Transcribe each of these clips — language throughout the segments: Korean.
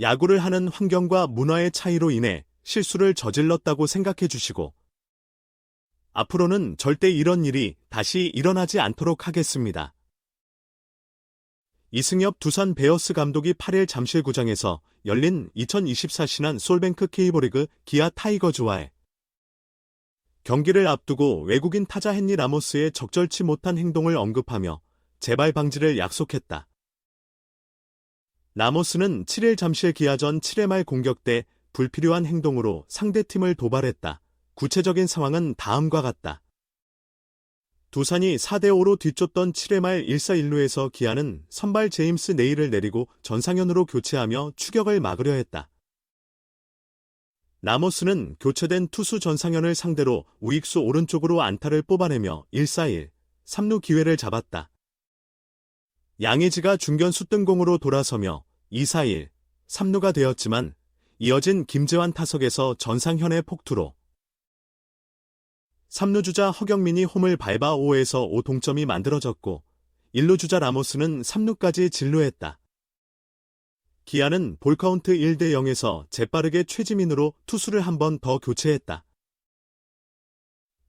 야구를 하는 환경과 문화의 차이로 인해 실수를 저질렀다고 생각해 주시고, 앞으로는 절대 이런 일이 다시 일어나지 않도록 하겠습니다. 이승엽 두산 베어스 감독이 8일 잠실구장에서 열린 2024 신한 솔뱅크 K리그 기아 타이거즈와의 경기를 앞두고 외국인 타자 헨리 라모스의 적절치 못한 행동을 언급하며 재발 방지를 약속했다. 라모스는 7일 잠실 기아전 7회 말 공격 때 불필요한 행동으로 상대팀을 도발했다. 구체적인 상황은 다음과 같다. 두산이 4대5로 뒤쫓던 7회 말 1사 1루에서 기아는 선발 제임스 네일을 내리고 전상현으로 교체하며 추격을 막으려 했다. 라모스는 교체된 투수 전상현을 상대로 우익수 오른쪽으로 안타를 뽑아내며 1사 1, 3루 기회를 잡았다. 양의지가 중견수 뜬공으로 돌아서며 2사 1, 3루가 되었지만 이어진 김재환 타석에서 전상현의 폭투로 3루 주자 허경민이 홈을 밟아 5에서 5 동점이 만들어졌고 1루 주자 라모스는 3루까지 진루했다. 기아는 볼카운트 1대 0에서 재빠르게 최지민으로 투수를 한 번 더 교체했다.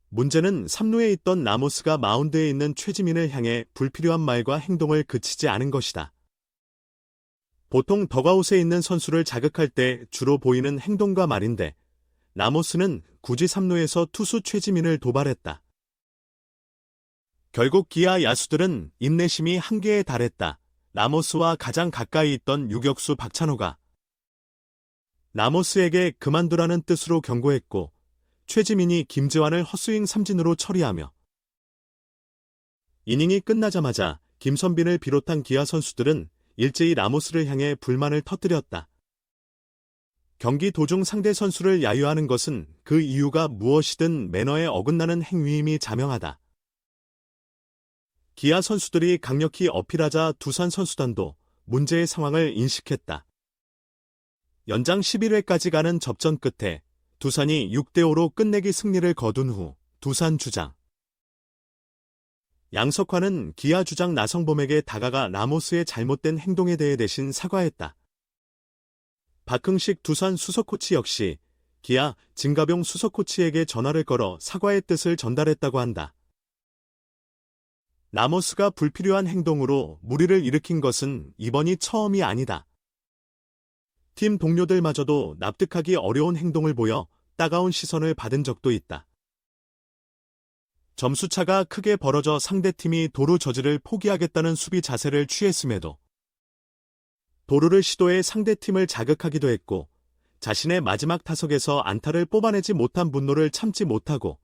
문제는 3루에 있던 라모스가 마운드에 있는 최지민을 향해 불필요한 말과 행동을 그치지 않은 것이다. 보통 덕아웃에 있는 선수를 자극할 때 주로 보이는 행동과 말인데 라모스는 굳이 3루에서 투수 최지민을 도발했다. 결국 기아 야수들은 인내심이 한계에 달했다. 라모스와 가장 가까이 있던 유격수 박찬호가 라모스에게 그만두라는 뜻으로 경고했고 최지민이 김재환을 헛스윙 삼진으로 처리하며 이닝이 끝나자마자 김선빈을 비롯한 기아 선수들은 일제히 라모스를 향해 불만을 터뜨렸다. 경기 도중 상대 선수를 야유하는 것은 그 이유가 무엇이든 매너에 어긋나는 행위임이 자명하다. 기아 선수들이 강력히 어필하자 두산 선수단도 문제의 상황을 인식했다. 연장 11회까지 가는 접전 끝에 두산이 6대5로 끝내기 승리를 거둔 후 두산 주장 양석환은 기아 주장 나성범에게 다가가 라모스의 잘못된 행동에 대해 대신 사과했다. 박흥식 두산 수석코치 역시 기아 진가병 수석코치에게 전화를 걸어 사과의 뜻을 전달했다고 한다. 라모스가 불필요한 행동으로 무리를 일으킨 것은 이번이 처음이 아니다. 팀 동료들마저도 납득하기 어려운 행동을 보여 따가운 시선을 받은 적도 있다. 점수차가 크게 벌어져 상대팀이 도루 저지를 포기하겠다는 수비 자세를 취했음에도 도루를 시도해 상대팀을 자극하기도 했고 자신의 마지막 타석에서 안타를 뽑아내지 못한 분노를 참지 못하고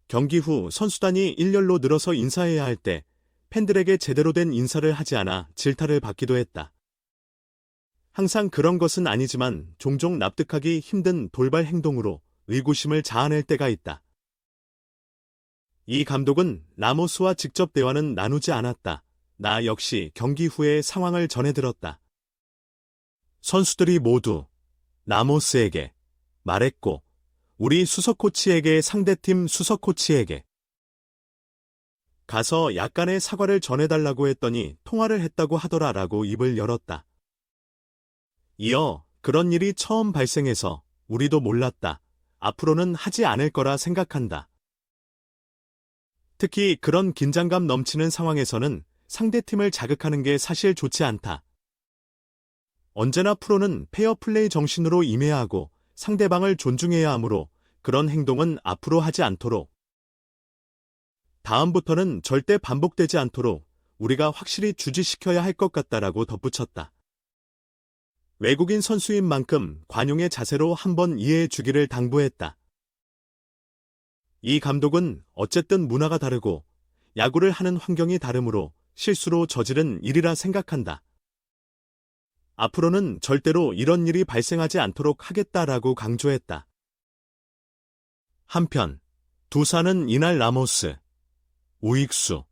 경기 후 선수단이 일렬로 늘어서 인사해야 할 때 팬들에게 제대로 된 인사를 하지 않아 질타를 받기도 했다. 항상 그런 것은 아니지만 종종 납득하기 힘든 돌발 행동으로 의구심을 자아낼 때가 있다. 이 감독은 라모스와 직접 대화는 나누지 않았다. 나 역시 경기 후에 상황을 전해들었다. 선수들이 모두 라모스에게 말했고 우리 수석코치에게 상대팀 수석코치에게 가서 약간의 사과를 전해달라고 했더니 통화를 했다고 하더라 라고 입을 열었다. 이어 그런 일이 처음 발생해서 우리도 몰랐다. 앞으로는 하지 않을 거라 생각한다. 특히 그런 긴장감 넘치는 상황에서는 상대팀을 자극하는 게 사실 좋지 않다. 언제나 프로는 페어플레이 정신으로 임해야 하고 상대방을 존중해야 하므로 그런 행동은 앞으로 하지 않도록 다음부터는 절대 반복되지 않도록 우리가 확실히 주지시켜야 할 것 같다라고 덧붙였다. 외국인 선수인 만큼 관용의 자세로 한번 이해해 주기를 당부했다. 이 감독은 어쨌든 문화가 다르고 야구를 하는 환경이 다르므로 실수로 저지른 일이라 생각한다. 앞으로는 절대로 이런 일이 발생하지 않도록 하겠다라고 강조했다. 한편 두산은 이날 라모스, 우익수,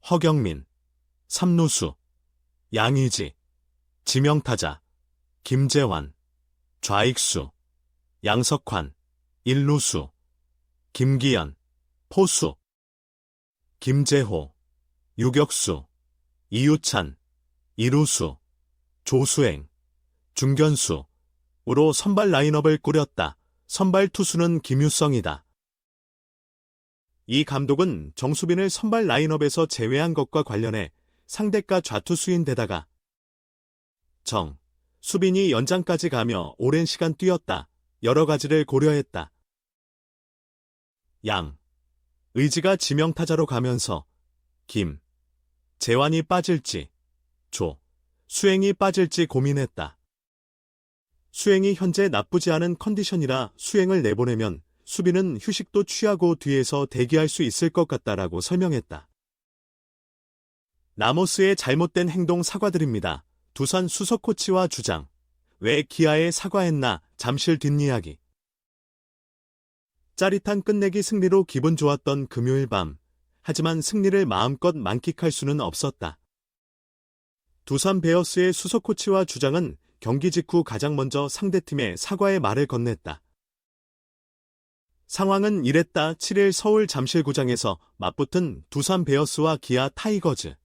허경민, 삼루수, 양의지, 지명타자, 김재환, 좌익수, 양석환, 일루수, 김기현, 포수, 김재호, 유격수, 이유찬, 이루수, 조수행, 중견수로 선발 라인업을 꾸렸다. 선발 투수는 김유성이다. 이 감독은 정수빈을 선발 라인업에서 제외한 것과 관련해 상대가 좌투수인데다가 수빈이 연장까지 가며 오랜 시간 뛰었다. 여러 가지를 고려했다. 의지가 지명타자로 가면서 재환이 빠질지, 수행이 빠질지 고민했다. 수행이 현재 나쁘지 않은 컨디션이라 수행을 내보내면 수비는 휴식도 취하고 뒤에서 대기할 수 있을 것 같다라고 설명했다. 라모스의 잘못된 행동 사과드립니다. 두산 수석 코치와 주장. 왜 기아에 사과했나? 잠실 뒷이야기. 짜릿한 끝내기 승리로 기분 좋았던 금요일 밤. 하지만 승리를 마음껏 만끽할 수는 없었다. 두산 베어스의 수석 코치와 주장은 경기 직후 가장 먼저 상대팀에 사과의 말을 건넸다. 상황은 이랬다. 7일 서울 잠실구장에서 맞붙은 두산 베어스와 기아 타이거즈.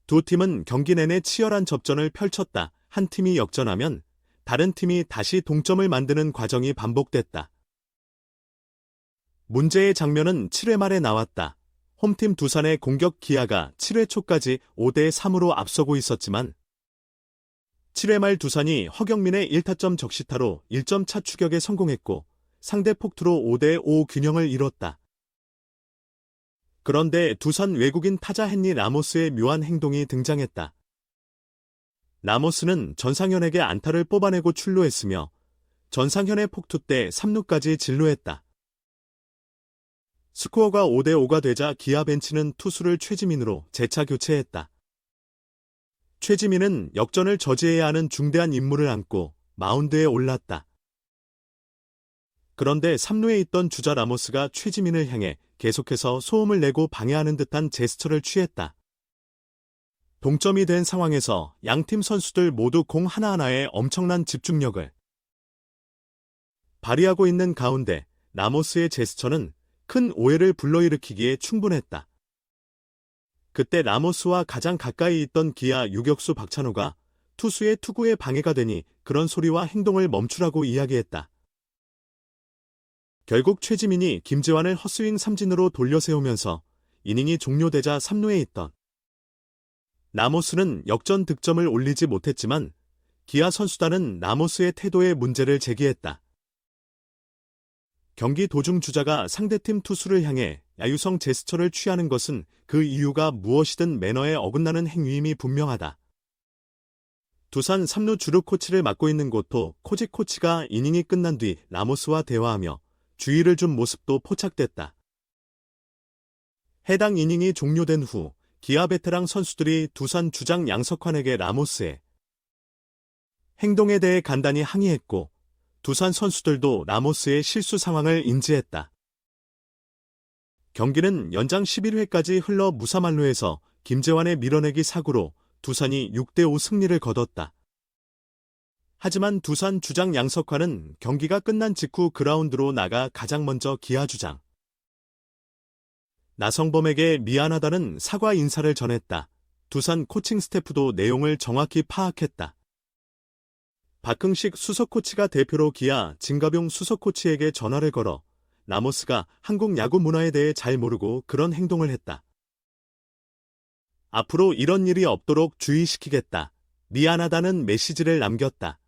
두 팀은 경기 내내 치열한 접전을 펼쳤다. 한 팀이 역전하면 다른 팀이 다시 동점을 만드는 과정이 반복됐다. 문제의 장면은 7회 말에 나왔다. 홈팀 두산의 공격 기아가 7회 초까지 5대3으로 앞서고 있었지만 7회 말 두산이 허경민의 1타점 적시타로 1점 차 추격에 성공했고 상대 폭투로 5대5 균형을 이뤘다. 그런데 두산 외국인 타자 헨리 라모스의 묘한 행동이 등장했다. 라모스는 전상현에게 안타를 뽑아내고 출루했으며 전상현의 폭투 때 3루까지 진루했다. 스코어가 5대5가 되자 기아 벤치는 투수를 최지민으로 재차 교체했다. 최지민은 역전을 저지해야 하는 중대한 임무를 안고 마운드에 올랐다. 그런데 3루에 있던 주자 라모스가 최지민을 향해 계속해서 소음을 내고 방해하는 듯한 제스처를 취했다. 동점이 된 상황에서 양팀 선수들 모두 공 하나하나에 엄청난 집중력을 발휘하고 있는 가운데 라모스의 제스처는 큰 오해를 불러일으키기에 충분했다. 그때 라모스와 가장 가까이 있던 기아 유격수 박찬호가 투수의 투구에 방해가 되니 그런 소리와 행동을 멈추라고 이야기했다. 결국 최지민이 김재환을 헛스윙 삼진으로 돌려세우면서 이닝이 종료되자 3루에 있던 라모스는 역전 득점을 올리지 못했지만 기아 선수단은 라모스의 태도에 문제를 제기했다. 경기 도중 주자가 상대팀 투수를 향해 야유성 제스처를 취하는 것은 그 이유가 무엇이든 매너에 어긋나는 행위임이 분명하다. 두산 3루 주루 코치를 맡고 있는 고토 코지 코치가 이닝이 끝난 뒤 라모스와 대화하며 주의를 준 모습도 포착됐다. 해당 이닝이 종료된 후 기아 베테랑 선수들이 두산 주장 양석환에게 라모스의 행동에 대해 간단히 항의했고 두산 선수들도 라모스의 실수 상황을 인지했다. 경기는 연장 11회까지 흘러 무사만루에서 김재환의 밀어내기 사구로 두산이 6대5 승리를 거뒀다. 하지만 두산 주장 양석환은 경기가 끝난 직후 그라운드로 나가 가장 먼저 기아 주장 나성범에게 미안하다는 사과 인사를 전했다. 두산 코칭 스태프도 내용을 정확히 파악했다. 박흥식 수석 코치가 대표로 기아 진가병 수석 코치에게 전화를 걸어 라모스가 한국 야구 문화에 대해 잘 모르고 그런 행동을 했다. 앞으로 이런 일이 없도록 주의시키겠다. 미안하다는 메시지를 남겼다.